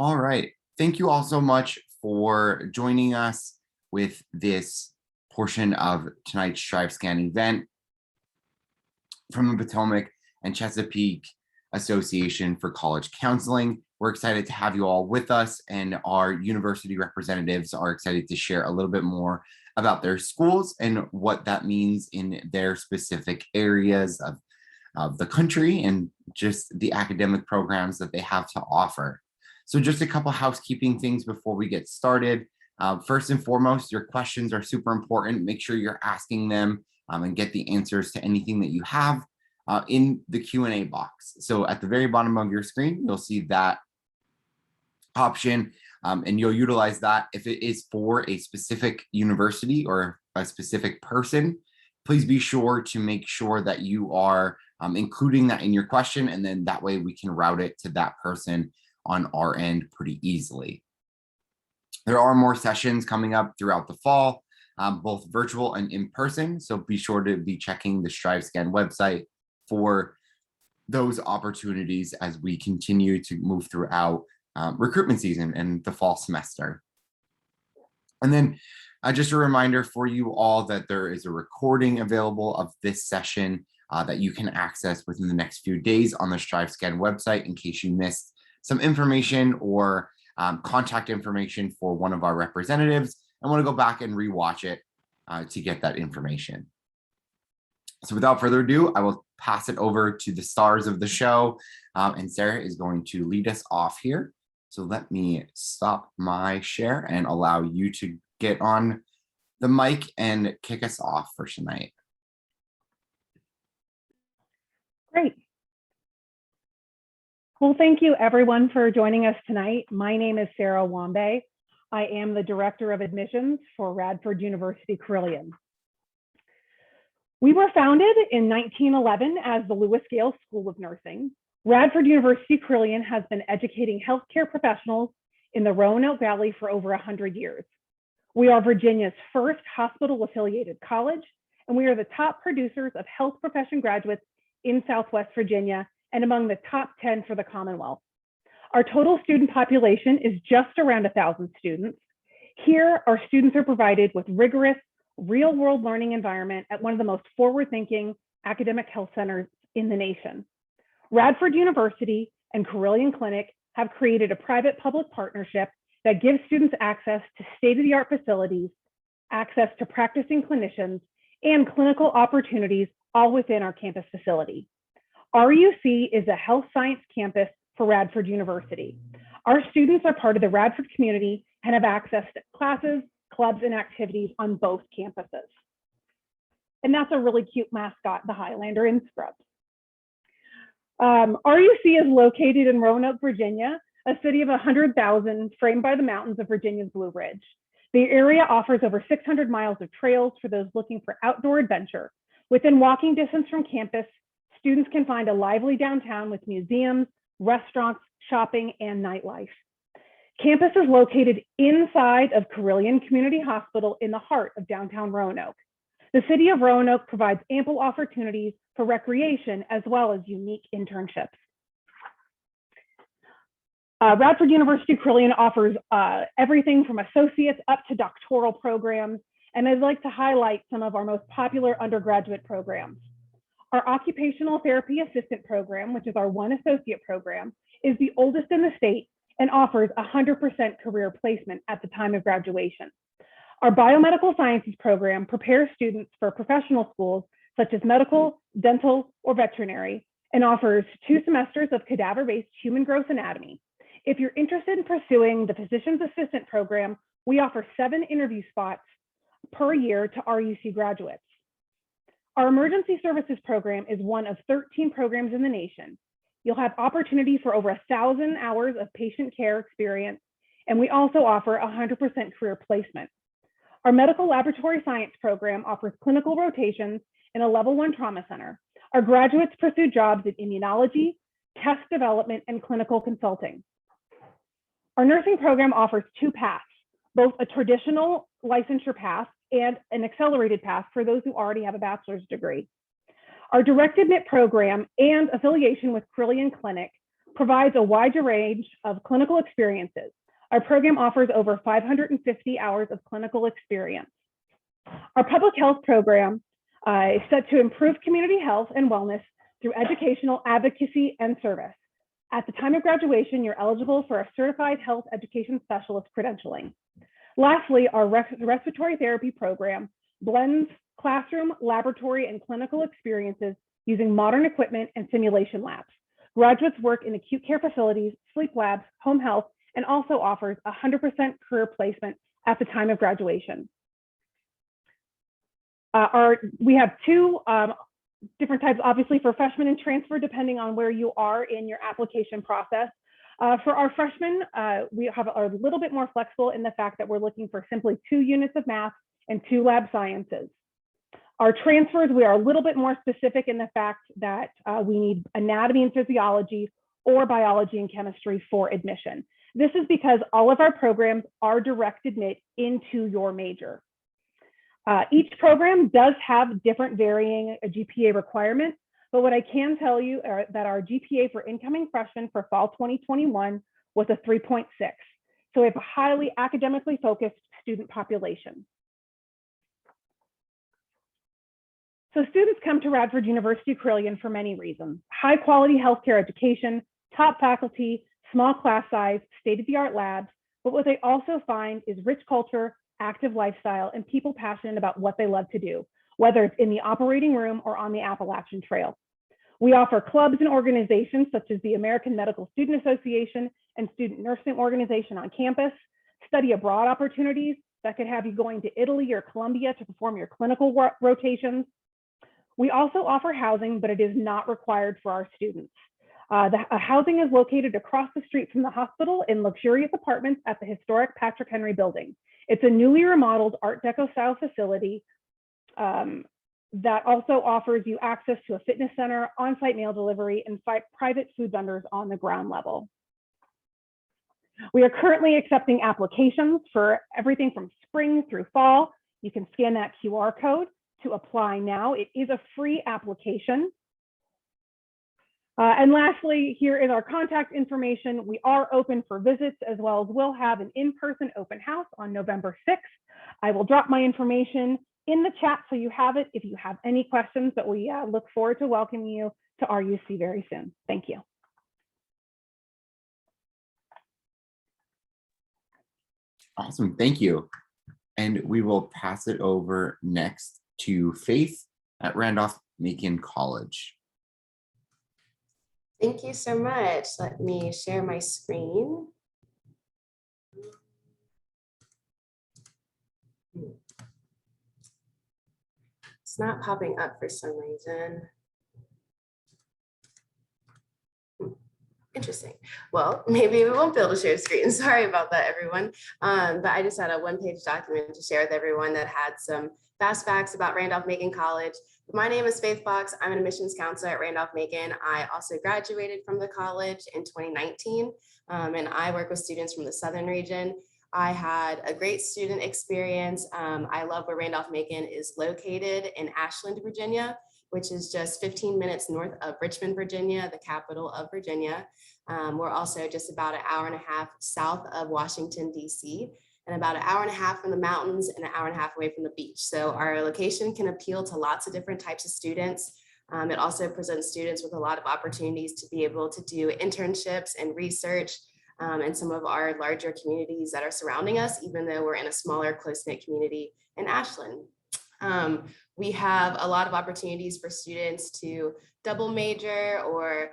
All right. Thank you all so much for joining us with this portion of tonight's StriveScan event from the Potomac and Chesapeake Association for College Counseling. We're excited to have you all with us, and our university representatives are excited to share a little bit more about their schools and what that means in their specific areas of the country and just the academic programs that they have to offer. So just a couple housekeeping things before we get started. First and foremost, your questions are super important. Make sure you're asking them and get the answers to anything that you have in the Q&A box. So at the very bottom of your screen, you'll see that option, and you'll utilize that. If it is for a specific university or a specific person, please be sure to make sure that you are including that in your question, and then that way we can route it to that person on our end pretty easily. There are more sessions coming up throughout the fall, both virtual and in person. So be sure to be checking the StriveScan website for those opportunities as we continue to move throughout recruitment season and the fall semester. And then just a reminder for you all that there is a recording available of this session that you can access within the next few days on the StriveScan website in case you missed some information or contact information for one of our representatives and want to go back and rewatch it to get that information. So without further ado, I will pass it over to the stars of the show, and Sarah is going to lead us off here. So let me stop my share and allow you to get on the mic and kick us off for tonight. Great. Well, thank you everyone for joining us tonight. My name is Sarah Wambe. I am the Director of Admissions for Radford University Carilion. We were founded in 1911 as the Lewis Gale School of Nursing. Radford University Carilion has been educating healthcare professionals in the Roanoke Valley for over 100 years. We are Virginia's first hospital-affiliated college, and we are the top producers of health profession graduates in Southwest Virginia and among the top 10 for the Commonwealth. Our total student population is just around 1,000 students. Here, our students are provided with rigorous, real-world learning environment at one of the most forward-thinking academic health centers in the nation. Radford University and Carilion Clinic have created a private-public partnership that gives students access to state-of-the-art facilities, access to practicing clinicians, and clinical opportunities all within our campus facility. RUC is a health science campus for Radford University. Our students are part of the Radford community and have access to classes, clubs, and activities on both campuses. And that's a really cute mascot, the Highlander in scrubs. RUC is located in Roanoke, Virginia, a city of 100,000 framed by the mountains of Virginia's Blue Ridge. The area offers over 600 miles of trails for those looking for outdoor adventure. Within walking distance from campus, students can find a lively downtown with museums, restaurants, shopping, and nightlife. Campus is located inside of Carilion Community Hospital in the heart of downtown Roanoke. The city of Roanoke provides ample opportunities for recreation as well as unique internships. Radford University Carilion offers everything from associates up to doctoral programs, and I'd like to highlight some of our most popular undergraduate programs. Our Occupational Therapy Assistant program, which is our one associate program, is the oldest in the state and offers 100% career placement at the time of graduation. Our Biomedical Sciences program prepares students for professional schools such as medical, dental, or veterinary, and offers 2 semesters of cadaver-based human gross anatomy. If you're interested in pursuing the Physician's Assistant program, we offer 7 interview spots per year to RUC graduates. Our Emergency Services program is one of 13 programs in the nation. You'll have opportunity for over 1,000 hours of patient care experience, and we also offer 100% career placement. Our Medical Laboratory Science program offers clinical rotations in a level 1 trauma center. Our graduates pursue jobs in immunology, test development, and clinical consulting. Our nursing program offers 2 paths, both a traditional licensure path and an accelerated path for those who already have a bachelor's degree. Our direct admit program and affiliation with Carilion Clinic provides a wide range of clinical experiences. Our program offers over 550 hours of clinical experience. Our public health program is set to improve community health and wellness through educational advocacy and service. At the time of graduation, you're eligible for a certified health education specialist credentialing. Lastly, our respiratory therapy program blends classroom, laboratory, and clinical experiences using modern equipment and simulation labs. Graduates work in acute care facilities, sleep labs, home health, and also offers 100% career placement at the time of graduation. We have two different types, obviously, for freshmen and transfer, depending on where you are in your application process. For our freshmen, we are a little bit more flexible in the fact that we're looking for simply 2 units of math and 2 lab sciences. Our transfers, we are a little bit more specific in the fact that we need anatomy and physiology or biology and chemistry for admission. This is because all of our programs are direct admit into your major. Each program does have different varying GPA requirements, but what I can tell you are that our GPA for incoming freshmen for fall 2021 was a 3.6. So we have a highly academically focused student population. So students come to Radford University Carilion for many reasons: high quality healthcare education, top faculty, small class size, state-of-the-art labs. But what they also find is rich culture, active lifestyle, and people passionate about what they love to do, whether it's in the operating room or on the Appalachian Trail. We offer clubs and organizations such as the American Medical Student Association and Student Nursing Organization on campus, study abroad opportunities that could have you going to Italy or Colombia to perform your clinical rotations. We also offer housing, but it is not required for our students. The housing is located across the street from the hospital in luxurious apartments at the historic Patrick Henry building. It's a newly remodeled Art Deco style facility that also offers you access to a fitness center, on-site meal delivery, and private food vendors on the ground level. We are currently accepting applications for everything from spring through fall. You can scan that QR code to apply now. It is a free application. And lastly, here is our contact information. We are open for visits, as well as we'll have an in-person open house on November 6th. I will drop my information in the chat so you have it if you have any questions, but we look forward to welcoming you to RUC very soon. Thank you. Awesome, thank you. And we will pass it over next to Faith at Randolph-Macon College. Thank you so much. Let me share my screen. It's not popping up for some reason. Interesting. Well, maybe we won't be able to share screen. Sorry about that, everyone. But I just had a one-page document to share with everyone that had some fast facts about Randolph-Macon College. My name is Faith Fox. I'm an admissions counselor at Randolph-Macon. I also graduated from the college in 2019, and I work with students from the Southern region. I had a great student experience. I love where Randolph-Macon is located in Ashland, Virginia, which is just 15 minutes north of Richmond, Virginia, the capital of Virginia. We're also just about an hour and a half south of Washington, D.C., and about an hour and a half from the mountains and an hour and a half away from the beach. So our location can appeal to lots of different types of students. It also presents students with a lot of opportunities to be able to do internships and research in some of our larger communities that are surrounding us, even though we're in a smaller, close-knit community in Ashland. We have a lot of opportunities for students to double major or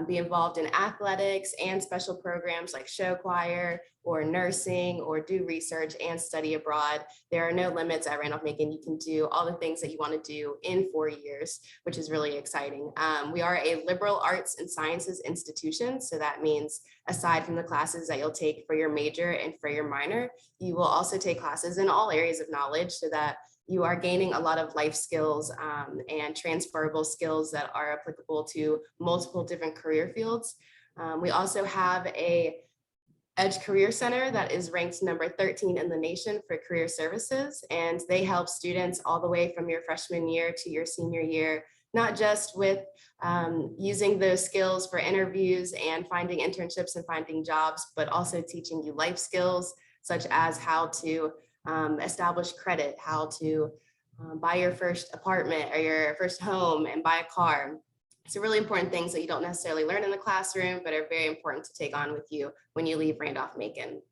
be involved in athletics and special programs like show choir or nursing, or do research and study abroad. There are no limits at Randolph-Macon. You can do all the things that you want to do in 4 years, which is really exciting. We are a liberal arts and sciences institution. So that means aside from the classes that you'll take for your major and for your minor, you will also take classes in all areas of knowledge so that you are gaining a lot of life skills and transferable skills that are applicable to multiple different career fields. We also have a Edge Career Center that is ranked number 13 in the nation for career services, and they help students all the way from your freshman year to your senior year not just with using those skills for interviews and finding internships and finding jobs, but also teaching you life skills, such as how to establish credit, how to buy your first apartment or your first home and buy a car. So really important things that you don't necessarily learn in the classroom, but are very important to take on with you when you leave Randolph-Macon.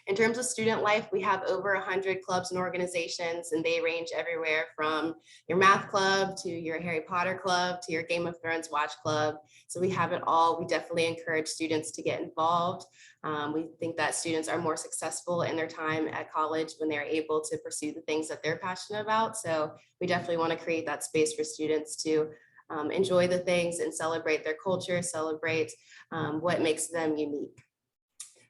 In terms of student life, we have over 100 clubs and organizations, and they range everywhere from your math club to your Harry Potter club to your Game of Thrones watch club. So we have it all. We definitely encourage students to get involved. We think that students are more successful in their time at college when they're able to pursue the things that they're passionate about. So we definitely want to create that space for students to enjoy the things and celebrate their culture, celebrate what makes them unique.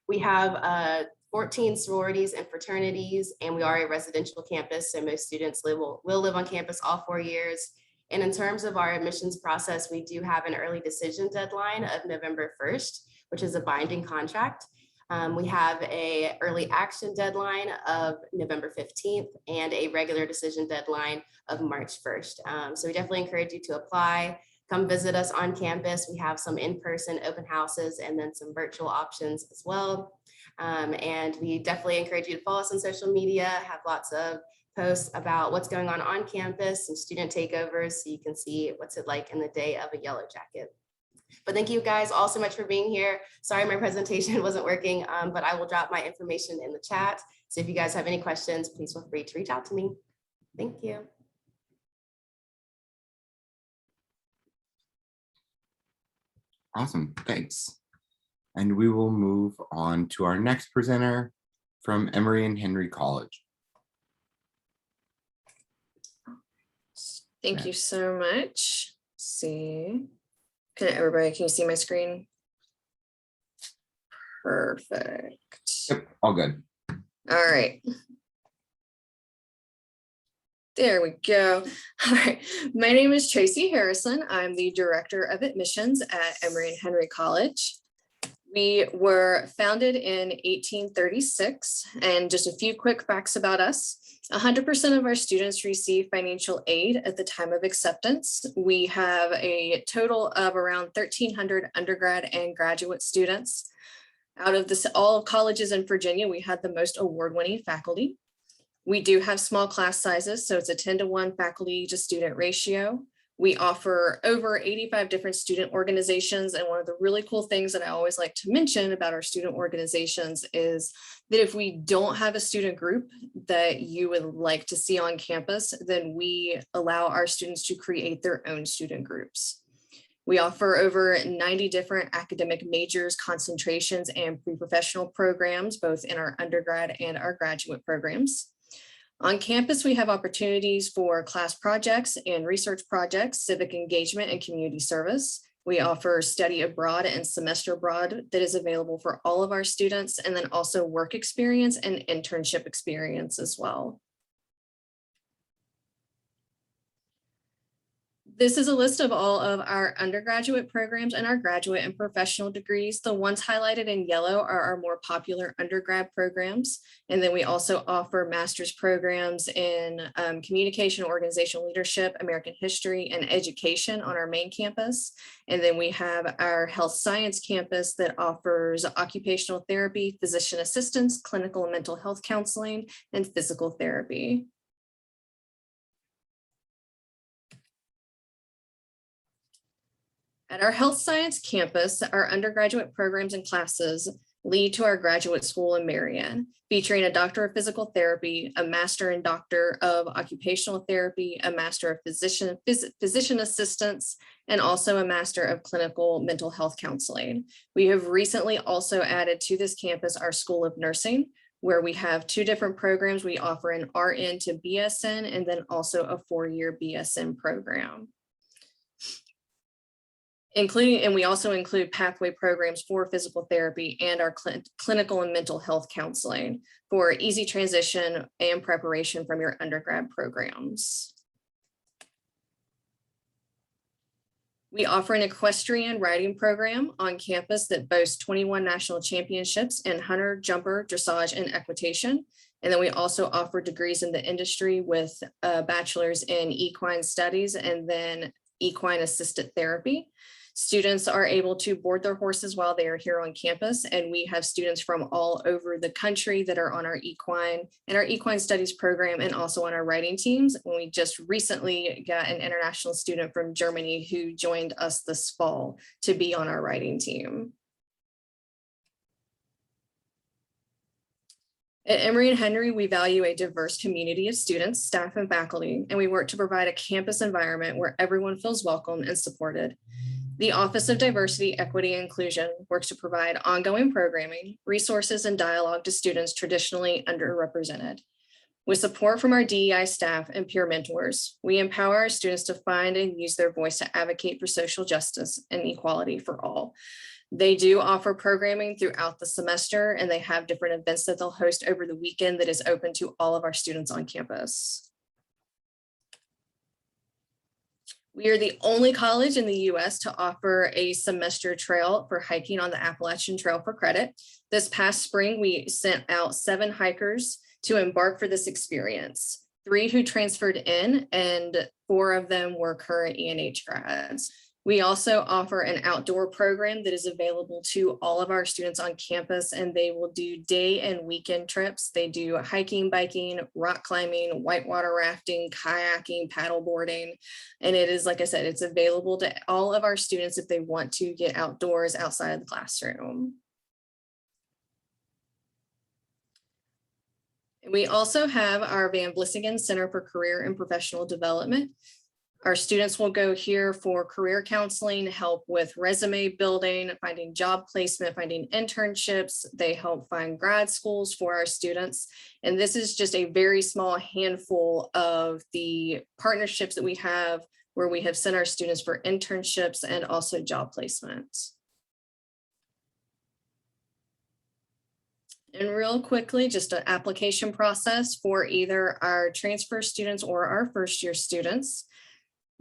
We have 14 sororities and fraternities, and we are a residential campus, so most students will live on campus all 4 years. And in terms of our admissions process, we do have an early decision deadline of November 1st, which is a binding contract. We have an early action deadline of November 15th and a regular decision deadline of March 1st. So we definitely encourage you to apply. Come visit us on campus. We have some in-person open houses and then some virtual options as well. And we definitely encourage you to follow us on social media, have lots of posts about what's going on campus and student takeovers, so you can see what's it like in the day of a yellow jacket. But thank you guys all so much for being here. Sorry, my presentation wasn't working, but I will drop my information in the chat. So if you guys have any questions, please feel free to reach out to me. Thank you. Awesome, thanks. And we will move on to our next presenter from Emory and Henry College. Thank you so much. Let's see, can you see my screen? Perfect. Yep, all good. All right. There we go. All right. My name is Tracy Harrison. I'm the Director of Admissions at Emory and Henry College. We were founded in 1836, and just a few quick facts about us. 100% of our students receive financial aid at the time of acceptance. We have a total of around 1,300 undergrad and graduate students. Out of all colleges in Virginia, we had the most award-winning faculty. We do have small class sizes, so it's a 10-to-1 faculty to student ratio. We offer over 85 different student organizations. And one of the really cool things that I always like to mention about our student organizations is that if we don't have a student group that you would like to see on campus, then we allow our students to create their own student groups. We offer over 90 different academic majors, concentrations, and pre-professional programs, both in our undergrad and our graduate programs. On campus, we have opportunities for class projects and research projects, civic engagement, and community service. We offer study abroad and semester abroad that is available for all of our students, and then also work experience and internship experience as well. This is a list of all of our undergraduate programs and our graduate and professional degrees. The ones highlighted in yellow are our more popular undergrad programs. And then we also offer master's programs in communication, organizational leadership, American history, and education on our main campus. And then we have our health science campus that offers occupational therapy, physician assistance, clinical and mental health counseling, and physical therapy. At our health science campus, our undergraduate programs and classes lead to our graduate school in Marion, featuring a Doctor of Physical Therapy, a Master and Doctor of Occupational Therapy, a Master of Physician Assistance, and also a Master of Clinical Mental Health Counseling. We have recently also added to this campus our School of Nursing, where we have 2 different programs. We offer an RN to BSN and then also a 4-year BSN program. And we also include pathway programs for physical therapy and our clinical and mental health counseling for easy transition and preparation from your undergrad programs. We offer an equestrian riding program on campus that boasts 21 national championships in hunter, jumper, dressage, and equitation. And then we also offer degrees in the industry with a bachelor's in equine studies and then equine assisted therapy. Students are able to board their horses while they are here on campus, and we have students from all over the country that are on our equine studies program and also on our riding teams. And we just recently got an international student from Germany who joined us this fall to be on our riding team. At Emory and Henry, we value a diverse community of students, staff, and faculty, and we work to provide a campus environment where everyone feels welcome and supported. The Office of Diversity, Equity, and Inclusion works to provide ongoing programming, resources, and dialogue to students traditionally underrepresented. With support from our DEI staff and peer mentors, we empower our students to find and use their voice to advocate for social justice and equality for all. They do offer programming throughout the semester, and they have different events that they'll host over the weekend that is open to all of our students on campus. We are the only college in the US to offer a semester trail for hiking on the Appalachian Trail for credit. This past spring, we sent out 7 hikers to embark for this experience, 3 who transferred in, and 4 of them were current ENH grads. We also offer an outdoor program that is available to all of our students on campus, and they will do day and weekend trips. They do hiking, biking, rock climbing, whitewater rafting, kayaking, paddle boarding. And it is, like I said, it's available to all of our students if they want to get outdoors outside of the classroom. We also have our Van Vlissingen Center for Career and Professional Development. Our students will go here for career counseling, help with resume building, finding job placement, finding internships. They help find grad schools for our students. And this is just a very small handful of the partnerships that we have where we have sent our students for internships and also job placements. And real quickly, just an application process for either our transfer students or our first year students.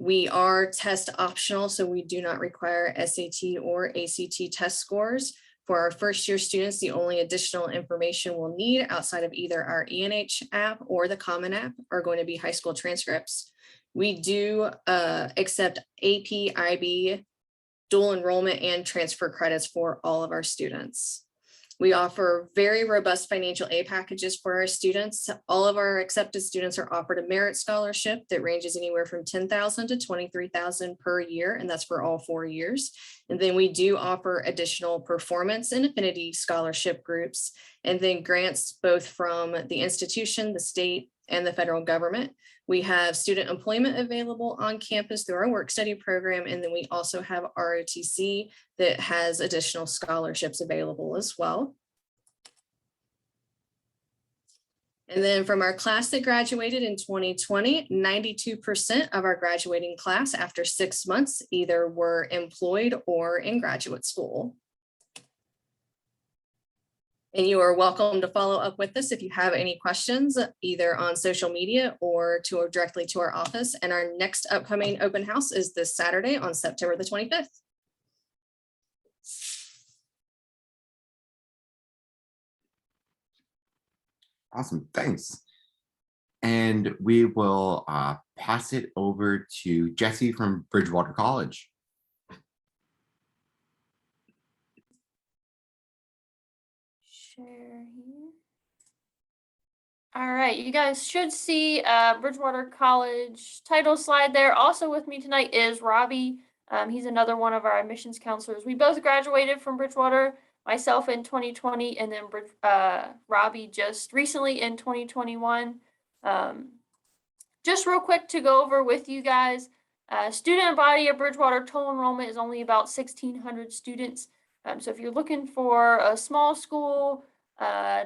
We are test optional, so we do not require SAT or ACT test scores. For our first year students, the only additional information we'll need outside of either our ENH app or the Common App are going to be high school transcripts. We do accept AP, IB, dual enrollment, and transfer credits for all of our students. We offer very robust financial aid packages for our students. All of our accepted students are offered a merit scholarship that ranges anywhere from $10,000 to $23,000 per year, and that's for all 4 years. And then we do offer additional performance and affinity scholarship groups, and then grants both from the institution, the state, and the federal government. We have student employment available on campus through our work study program, and then we also have ROTC that has additional scholarships available as well. And then from our class that graduated in 2020, 92% of our graduating class after 6 months either were employed or in graduate school. And you are welcome to follow up with us if you have any questions, either on social media or directly to our office. And our next upcoming open house is this Saturday on September the 25th. Awesome, thanks. And we will pass it over to Jesse from Bridgewater College. Share here. All right, you guys should see Bridgewater College title slide there. Also with me tonight is Robbie. He's another one of our admissions counselors. We both graduated from Bridgewater, myself in 2020, and then Robbie just recently in 2021. Just real quick to go over with you guys, student body of Bridgewater total enrollment is only about 1,600 students. So if you're looking for a small school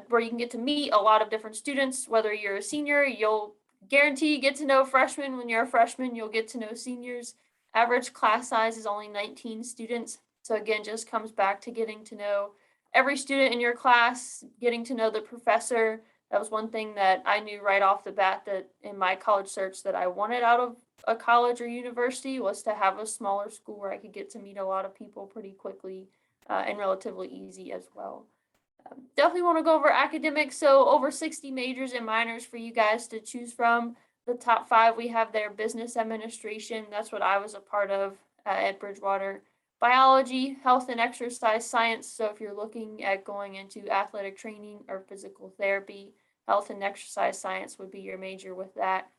where you can get to meet a lot of different students, whether you're a senior, you'll guarantee get to know freshmen. When you're a freshman, you'll get to know seniors. Average class size is only 19 students. So again, just comes back to getting to know every student in your class, getting to know the professor. That was one thing that I knew right off the bat that in my college search that I wanted out of a college or university was to have a smaller school where I could get to meet a lot of people pretty quickly and relatively easy as well. Definitely want to go over academics. So over 60 majors and minors for you guys to choose from. the top 5 we have there: business administration. That's what I was a part of at Bridgewater. Biology, health and exercise science. So if you're looking at going into athletic training or physical therapy, health and exercise science would be your major with that.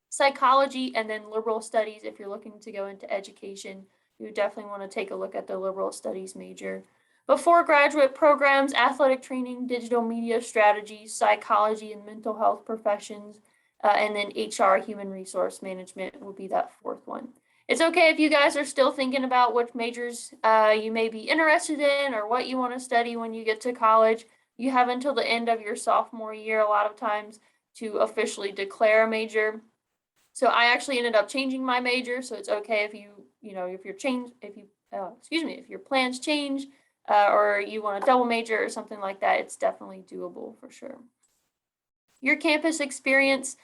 Psychology, and then liberal studies. If you're looking to go into education, you definitely want to take a look at the liberal studies major. Before graduate programs: athletic training, digital media strategies, psychology and mental health professions, and then HR, human resource management, will be that 4th one. It's okay if you guys are still thinking about which majors you may be interested in or what you want to study when you get to college. You have until the end of your sophomore year, a lot of times, to officially declare a major. So I actually ended up changing my major. So it's okay if if your plans change or you want a double major or something like that. It's definitely doable for sure. Your campus experience: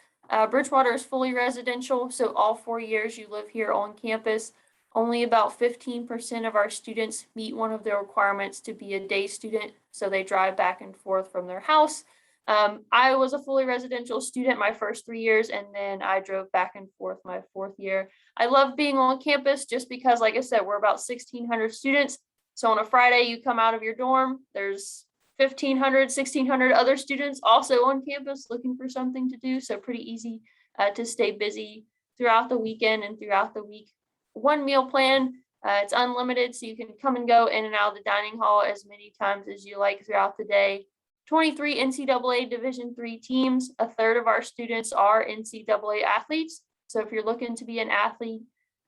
Bridgewater is fully residential, so all 4 years you live here on campus. Only about 15% of our students meet one of the requirements to be a day student, so they drive back and forth from their house. I was a fully residential student my first 3 years, and then I drove back and forth my 4th year. I love being on campus just because, like I said, we're about 1,600 students. So on a Friday, you come out of your dorm, there's 1,500, 1,600 other students also on campus looking for something to do. So pretty easy to stay busy throughout the weekend and throughout the week. One meal plan, it's unlimited, so you can come and go in and out of the dining hall as many times as you like throughout the day. 23 NCAA Division III teams. A third of our students are NCAA athletes. So if you're looking to be an athlete,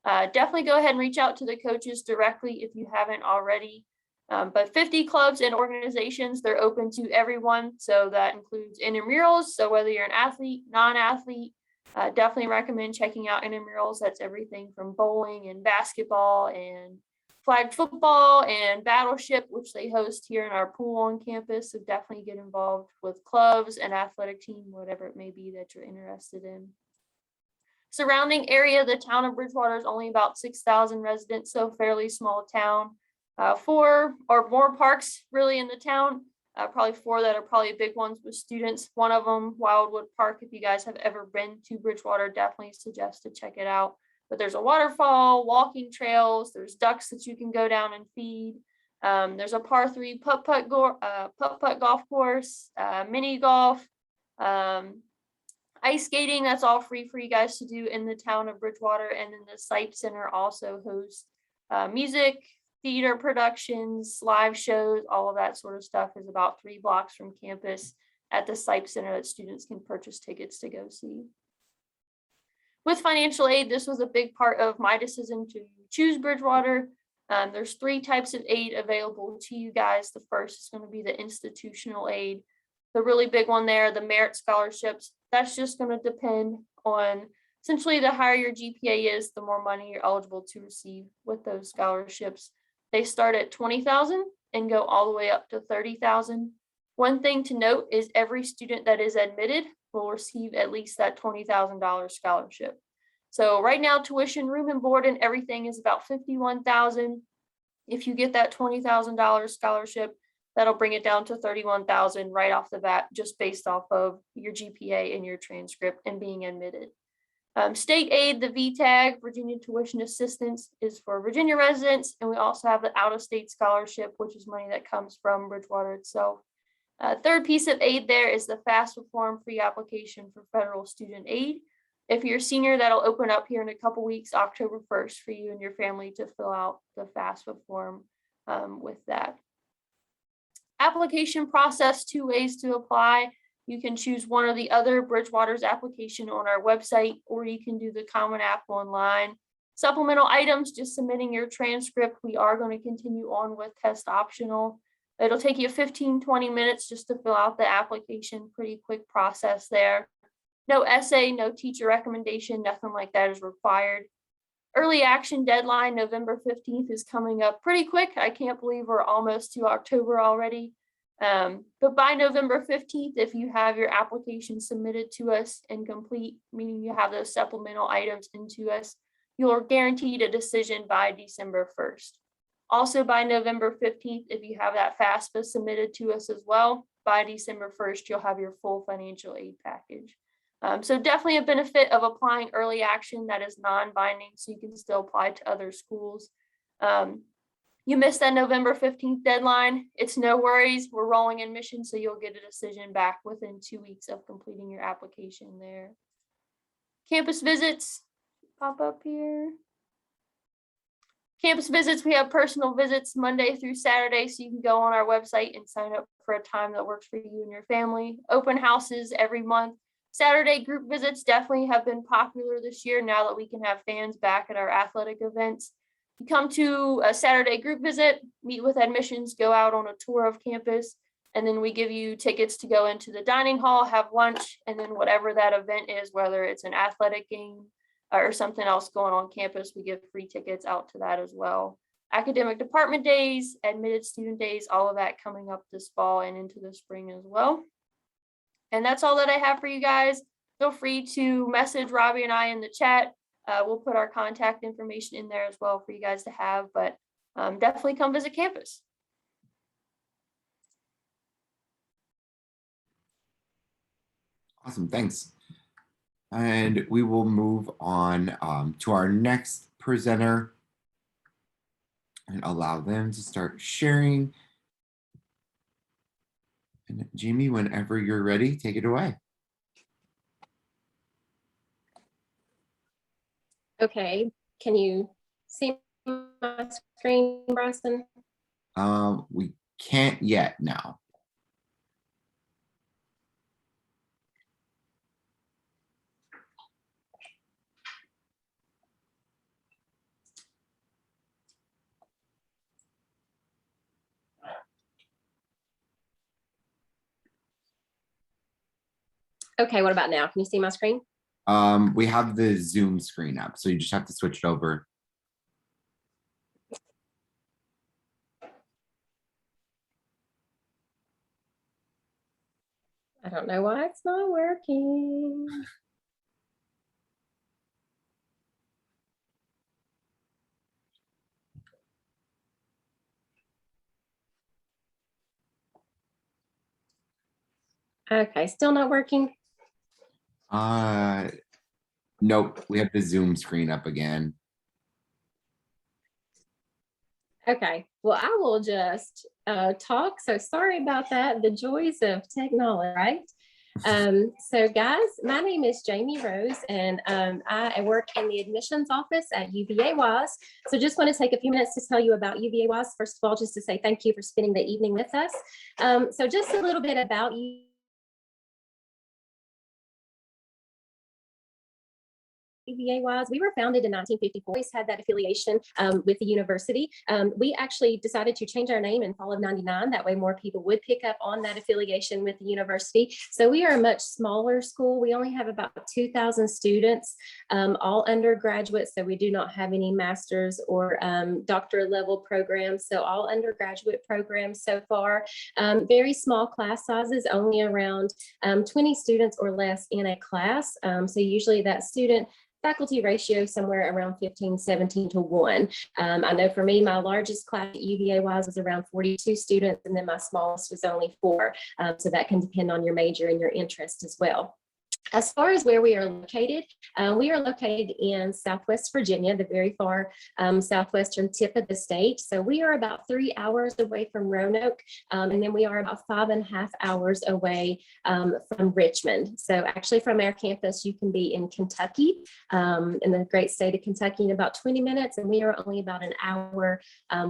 definitely go ahead and reach out to the coaches directly if you haven't already. But 50 clubs and organizations, they're open to everyone. So that includes intramurals. So whether you're an athlete, non-athlete, definitely recommend checking out intramurals. That's everything from bowling and basketball and flag football and battleship, which they host here in our pool on campus. So definitely get involved with clubs and athletic team, whatever it may be that you're interested in. Surrounding area: the town of Bridgewater is only about 6,000 residents, so fairly small town. 4 or more parks really in the town, probably 4 that are probably big ones with students. One of them, Wildwood Park. If you guys have ever been to Bridgewater, definitely suggest to check it out. But there's a waterfall, walking trails, there's ducks that you can go down and feed. There's a par 3 putt-putt golf course, mini golf, ice skating. That's all free for you guys to do in the town of Bridgewater. And then the Sipe Center also hosts music, theater productions, live shows. All of that sort of stuff is about 3 blocks from campus at the Sipe Center that students can purchase tickets to go see. With financial aid, this was a big part of my decision to choose Bridgewater. There's 3 types of aid available to you guys. The first is going to be the institutional aid. The really big one there, the merit scholarships. That's just going to depend on, essentially, the higher your GPA is, the more money you're eligible to receive with those scholarships. They start at $20,000 and go all the way up to $30,000. One thing to note is every student that is admitted will receive at least that $20,000 scholarship. So right now, tuition, room and board and everything is about $51,000. If you get that $20,000 scholarship, that'll bring it down to $31,000 right off the bat, just based off of your GPA and your transcript and being admitted. State aid, the VTAG, Virginia Tuition Assistance, is for Virginia residents. And we also have the out-of-state scholarship, which is money that comes from Bridgewater itself. Third piece of aid there is the FAFSA form pre-application for federal student aid. If you're a senior, that'll open up here in a couple weeks, October 1st, for you and your family to fill out the FAFSA form with that. Application process: 2 ways to apply. You can choose one or the other, Bridgewater's application on our website, or you can do the Common App online. Supplemental items: just submitting your transcript. We are going to continue on with test optional. It'll take you 15-20 minutes just to fill out the application. Pretty quick process there. No essay, no teacher recommendation, nothing like that is required. Early action deadline, November 15th, is coming up pretty quick. I can't believe we're almost to October already. But by November 15th, if you have your application submitted to us and complete, meaning you have those supplemental items into us, you're guaranteed a decision by December 1st. Also by November 15th, if you have that FAFSA submitted to us as well, by December 1st, you'll have your full financial aid package. So definitely a benefit of applying early action that is non-binding, so you can still apply to other schools. You missed that November 15th deadline. It's no worries. We're rolling admissions, so you'll get a decision back within 2 weeks of completing your application there. Campus visits, pop up here. Campus visits, we have personal visits Monday through Saturday, so you can go on our website and sign up for a time that works for you and your family. Open houses every month. Saturday group visits definitely have been popular this year now that we can have fans back at our athletic events. You come to a Saturday group visit, meet with admissions, go out on a tour of campus, and then we give you tickets to go into the dining hall, have lunch, and then whatever that event is, whether it's an athletic game or something else going on campus, we give free tickets out to that as well. Academic department days, admitted student days, all of that coming up this fall and into the spring as well. And that's all that I have for you guys. Feel free to message Robbie and I in the chat. We'll put our contact information in there as well for you guys to have, but definitely come visit campus. Awesome, thanks. And we will move on to our next presenter and allow them to start sharing. And Jamie, whenever you're ready, take it away. Okay, can you see my screen, Bryson? We can't yet now. Okay, what about now? Can you see my screen? We have the Zoom screen up, so you just have to switch it over. I don't know why it's not working. Okay, still not working. Nope, we have the Zoom screen up again. Okay, well, I will just talk. So sorry about that. The joys of technology, right? So guys, my name is Jamie Rose, and I work in the admissions office at UVA Wise. So just want to take a few minutes to tell you about UVA Wise. First of all, just to say thank you for spending the evening with us. So just a little bit about you. UVA Wise, we were founded in 1954. Always had that affiliation with the university. We actually decided to change our name in fall of '99. That way more people would pick up on that affiliation with the university. So we are a much smaller school. We only have about 2,000 students, all undergraduates. So we do not have any master's or doctorate level programs. So all undergraduate programs so far. Very small class sizes, only around 20 students or less in a class. So usually that student faculty ratio somewhere around 15-17 to 1. I know for me, my largest class at UVA Wise was around 42 students, and then my smallest was only 4. So that can depend on your major and your interest as well. As far as where we are located in Southwest Virginia, the very far southwestern tip of the state. So we are about 3 hours away from Roanoke, and then we are about 5.5 hours away from Richmond. So actually from our campus, you can be in Kentucky, in the great state of Kentucky, in about 20 minutes, and we are only about an hour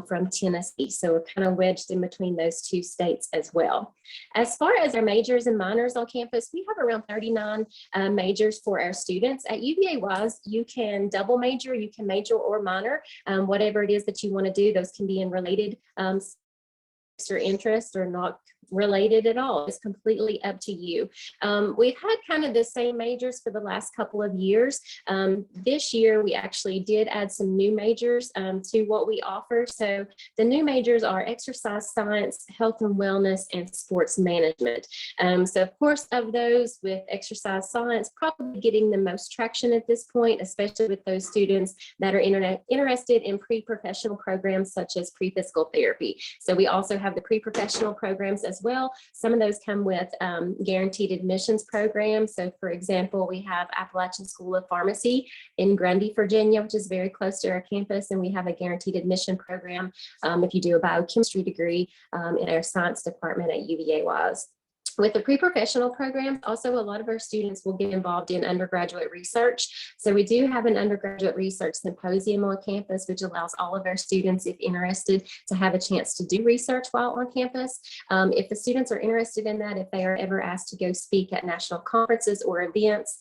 from Tennessee. So we're kind of wedged in between those two states as well. As far as our majors and minors on campus, we have around 39 majors for our students. At UVA Wise, you can double major, you can major or minor, whatever it is that you want to do. Those can be in related or interest or not related at all. It's completely up to you. We've had kind of the same majors for the last couple of years. This year, we actually did add some new majors to what we offer. So the new majors are exercise science, health and wellness, and sports management. So of course, of those with exercise science, probably getting the most traction at this point, especially with those students that are interested in pre-professional programs such as pre-physical therapy. So we also have the pre-professional programs as as well. Some of those come with guaranteed admissions programs. So for example, we have Appalachian School of Pharmacy in Grundy, Virginia, which is very close to our campus. And we have a guaranteed admission program if you do a biochemistry degree in our science department at UVA Wise. With the pre-professional program, also a lot of our students will get involved in undergraduate research. So we do have an undergraduate research symposium on campus, which allows all of our students, if interested, to have a chance to do research while on campus. If the students are interested in that, if they are ever asked to go speak at national conferences or events,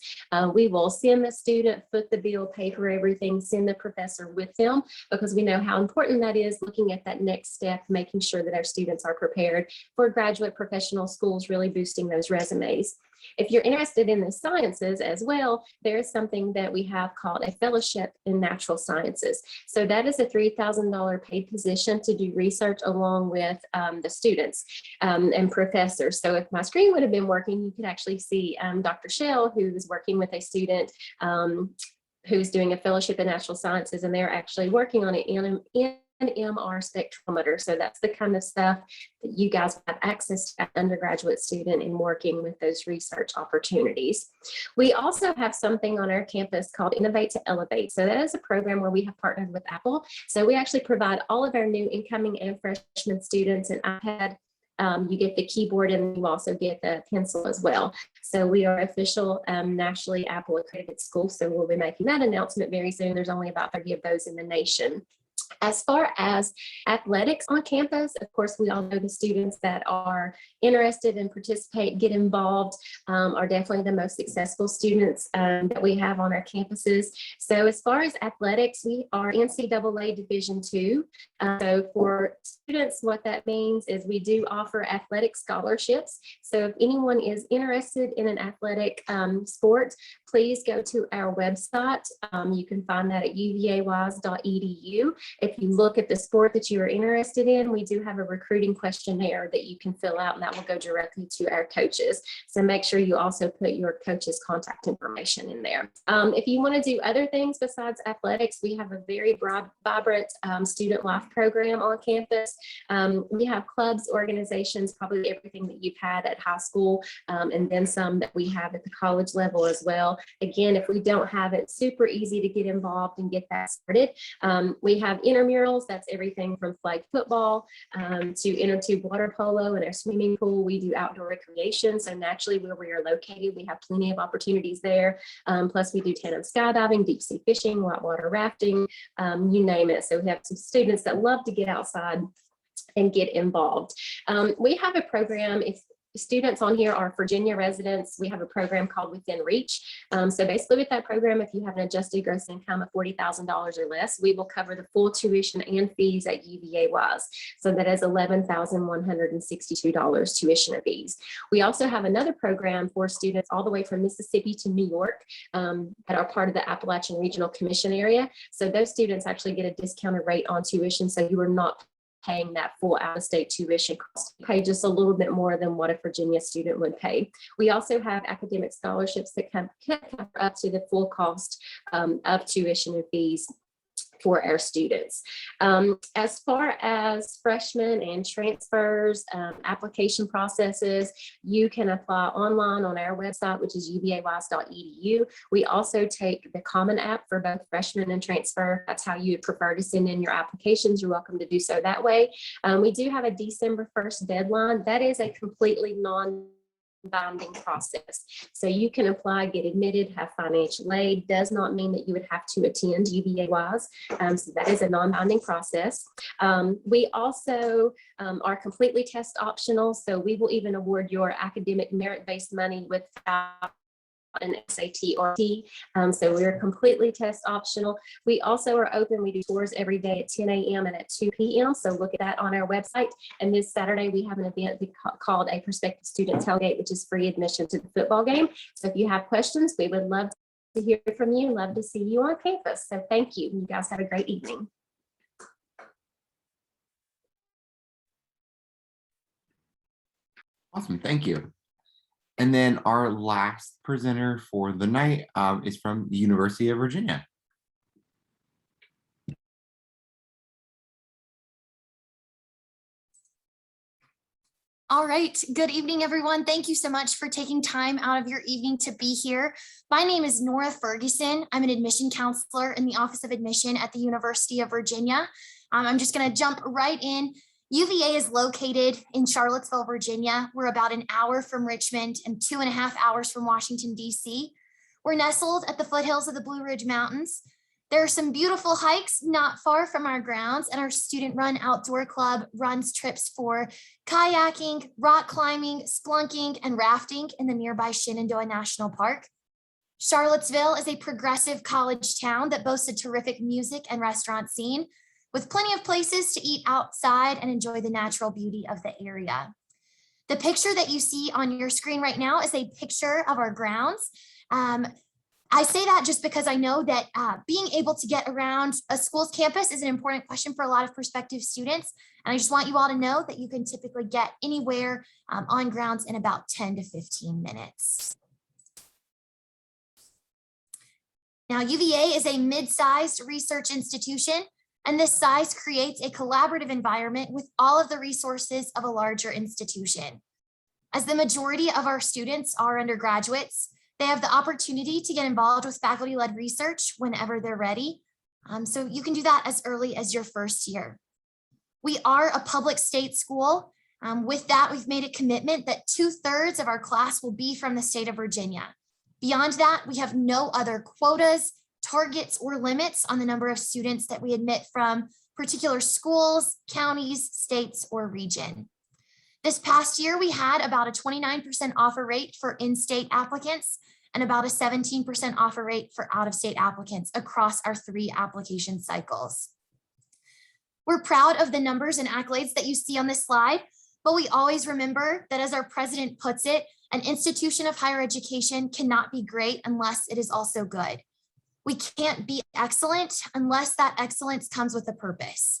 we will send the student, foot the bill, pay for everything, send the professor with them, because we know how important that is, looking at that next step, making sure that our students are prepared for graduate professional schools, really boosting those resumes. If you're interested in the sciences as well, there is something that we have called a fellowship in natural sciences. So that is a $3,000 paid position to do research along with the students and professors. So if my screen would have been working, you could actually see Dr. Shell, who is working with a student who's doing a fellowship in natural sciences, and they're actually working on it in an MR spectrometer. So that's the kind of stuff that you guys have access to as an undergraduate student in working with those research opportunities. We also have something on our campus called Innovate to Elevate. So that is a program where we have partnered with Apple. So we actually provide all of our new incoming and freshman students an iPad. You get the keyboard and you also get the pencil as well. So we are official nationally Apple accredited school. So we'll be making that announcement very soon. There's only about 30 of those in the nation. As far as athletics on campus, of course, we all know the students that are interested and participate, get involved, are definitely the most successful students that we have on our campuses. So as far as athletics, we are NCAA Division II. So for students, what that means is we do offer athletic scholarships. So if anyone is interested in an athletic sport, please go to our website. You can find that at uvawise.edu. If you look at the sport that you are interested in, we do have a recruiting questionnaire that you can fill out, and that will go directly to our coaches. So make sure you also put your coach's contact information in there. If you want to do other things besides athletics, we have a very broad, vibrant student life program on campus. We have clubs, organizations, probably everything that you've had at high school, and then some that we have at the college level as well. Again, if we don't have it, super easy to get involved and get that started. We have intramurals. That's everything from flag football to inner tube water polo and our swimming pool. We do outdoor recreation. So naturally, where we are located, we have plenty of opportunities there. Plus, we do tandem skydiving, deep sea fishing, whitewater rafting, you name it. So we have some students that love to get outside and get involved. We have a program. If students on here are Virginia residents, we have a program called Within Reach. So basically with that program, if you have an adjusted gross income of $40,000 or less, we will cover the full tuition and fees at UVA Wise. So that is $11,162 tuition and fees. We also have another program for students all the way from Mississippi to New York that are part of the Appalachian Regional Commission area. So those students actually get a discounted rate on tuition. So you are not paying that full out-of-state tuition cost. You pay just a little bit more than what a Virginia student would pay. We also have academic scholarships that can cover up to the full cost of tuition and fees for our students. As far as freshmen and transfers, application processes, you can apply online on our website, which is uvawise.edu. We also take the Common App for both freshmen and transfer. That's how you would prefer to send in your applications. You're welcome to do so that way. We do have a December 1st deadline. That is a completely non-binding process. So you can apply, get admitted, have financial aid. Does not mean that you would have to attend UVA Wise. So that is a non-binding process. We also are completely test optional. So we will even award your academic merit-based money without an SAT or T. So we're completely test optional. We also are open. We do tours every day at 10 a.m. and at 2 p.m. So look at that on our website. And this Saturday, we have an event called a Prospective Student Tailgate, which is free admission to the football game. So if you have questions, we would love to hear from you. Love to see you on campus. So thank you. You guys have a great evening. Awesome, thank you. And then our last presenter for the night is from the University of Virginia. All right. Good evening, everyone. Thank you so much for taking time out of your evening to be here. My name is Nora Ferguson. I'm an admission counselor in the Office of Admission at the University of Virginia. I'm just going to jump right in. UVA is located in Charlottesville, Virginia. We're about an hour from Richmond and 2.5 hours from Washington, D.C. We're nestled at the foothills of the Blue Ridge Mountains. There are some beautiful hikes not far from our grounds, and our student-run outdoor club runs trips for kayaking, rock climbing, splunking, and rafting in the nearby Shenandoah National Park. Charlottesville is a progressive college town that boasts a terrific music and restaurant scene with plenty of places to eat outside and enjoy the natural beauty of the area. The picture that you see on your screen right now is a picture of our grounds. I say that just because I know that being able to get around a school's campus is an important question for a lot of prospective students. And I just want you all to know that you can typically get anywhere on grounds in about 10 to 15 minutes. Now, UVA is a mid-sized research institution, and this size creates a collaborative environment with all of the resources of a larger institution. As the majority of our students are undergraduates, they have the opportunity to get involved with faculty-led research whenever they're ready. So you can do that as early as your first year. We are a public state school. With that, we've made a commitment that 2/3 of our class will be from the state of Virginia. Beyond that, we have no other quotas, targets, or limits on the number of students that we admit from particular schools, counties, states, or region. This past year, we had about a 29% offer rate for in-state applicants and about a 17% offer rate for out-of-state applicants across our 3 application cycles. We're proud of the numbers and accolades that you see on this slide, but we always remember that, as our president puts it, an institution of higher education cannot be great unless it is also good. We can't be excellent unless that excellence comes with a purpose.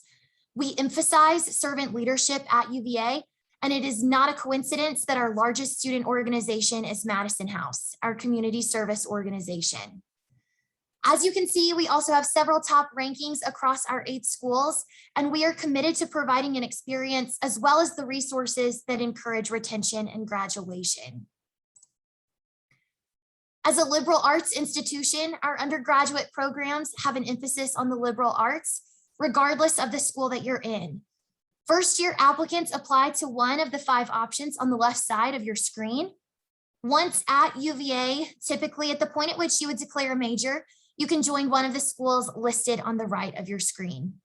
We emphasize servant leadership at UVA, and it is not a coincidence that our largest student organization is Madison House, our community service organization. As you can see, we also have several top rankings across our 8 schools, and we are committed to providing an experience as well as the resources that encourage retention and graduation. As a liberal arts institution, our undergraduate programs have an emphasis on the liberal arts, regardless of the school that you're in. First-year applicants apply to one of the 5 options on the left side of your screen. Once at UVA, typically at the point at which you would declare a major, you can join one of the schools listed on the right of your screen.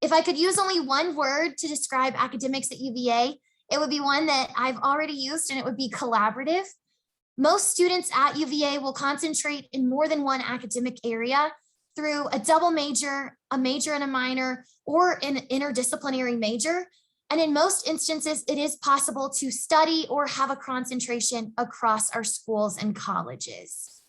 If I could use only one word to describe academics at UVA, it would be one that I've already used, and it would be collaborative. Most students at UVA will concentrate in more than one academic area through a double major, a major and a minor, or an interdisciplinary major. And in most instances, it is possible to study or have a concentration across our schools and colleges.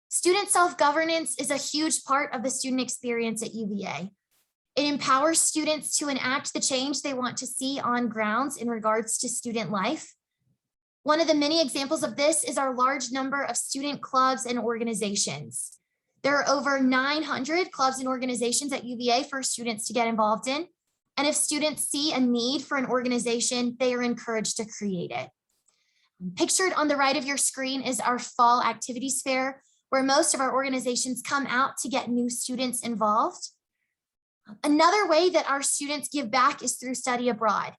Student self-governance is a huge part of the student experience at UVA. It empowers students to enact the change they want to see on grounds in regards to student life. One of the many examples of this is our large number of student clubs and organizations. There are over 900 clubs and organizations at UVA for students to get involved in. And if students see a need for an organization, they are encouraged to create it. Pictured on the right of your screen is our fall activities fair, where most of our organizations come out to get new students involved. Another way that our students give back is through study abroad.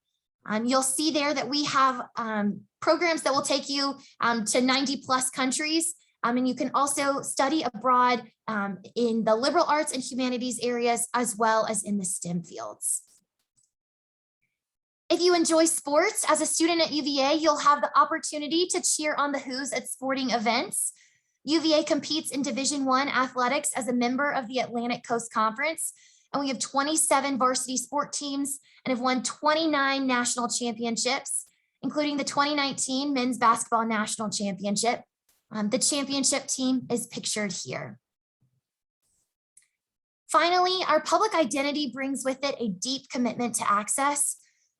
You'll see there that we have programs that will take you to 90+ countries. And you can also study abroad in the liberal arts and humanities areas, as well as in the STEM fields. If you enjoy sports as a student at UVA, you'll have the opportunity to cheer on the Who's at sporting events. UVA competes in Division I athletics as a member of the Atlantic Coast Conference, and we have 27 varsity sport teams and have won 29 national championships, including the 2019 Men's Basketball National Championship. The championship team is pictured here. Finally, our public identity brings with it a deep commitment to access.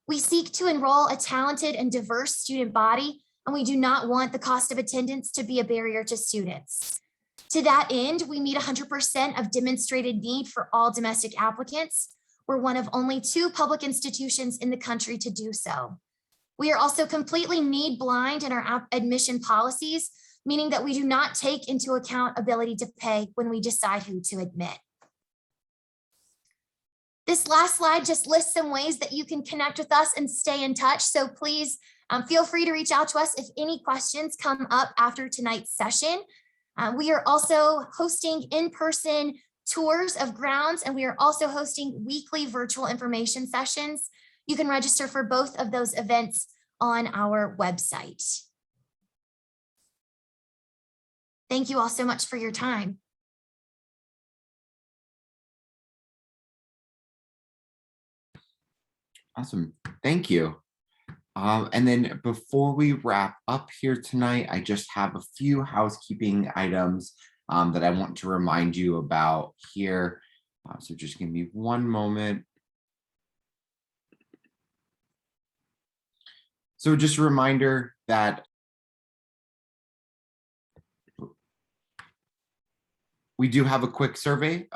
We seek to enroll a talented and diverse student body, and we do not want the cost of attendance to be a barrier to students. To that end, we meet 100% of demonstrated need for all domestic applicants. We're one of only 2 public institutions in the country to do so. We are also completely need blind in our admission policies, meaning that we do not take into account ability to pay when we decide who to admit. This last slide just lists some ways that you can connect with us and stay in touch. So please feel free to reach out to us if any questions come up after tonight's session. We are also hosting in-person tours of grounds, and we are also hosting weekly virtual information sessions. You can register for both of those events on our website. Thank you all so much for your time. Awesome. Thank you. And then before we wrap up here tonight, I just have a few housekeeping items that I want to remind you about here. So just give me one moment. So just a reminder that we do have a quick survey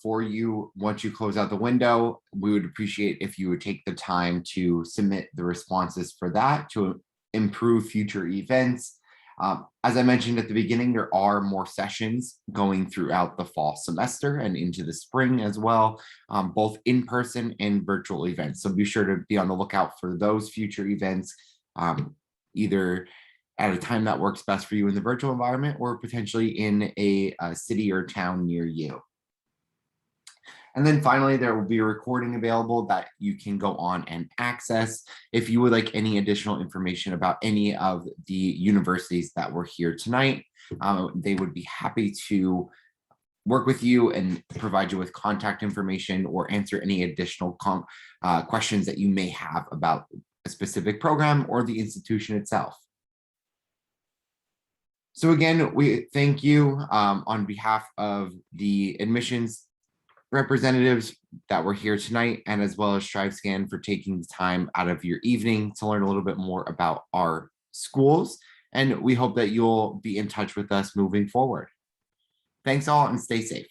for you once you close out the window. We would appreciate if you would take the time to submit the responses for that to improve future events. As I mentioned at the beginning, there are more sessions going throughout the fall semester and into the spring as well, both in-person and virtual events. So be sure to be on the lookout for those future events, either at a time that works best for you in the virtual environment or potentially in a city or town near you. And then finally, there will be a recording available that you can go on and access. If you would like any additional information about any of the universities that were here tonight, they would be happy to work with you and provide you with contact information or answer any additional questions that you may have about a specific program or the institution itself. So again, we thank you on behalf of the admissions representatives that were here tonight, and as well as StriveScan for taking the time out of your evening to learn a little bit more about our schools. And we hope that you'll be in touch with us moving forward. Thanks all and stay safe.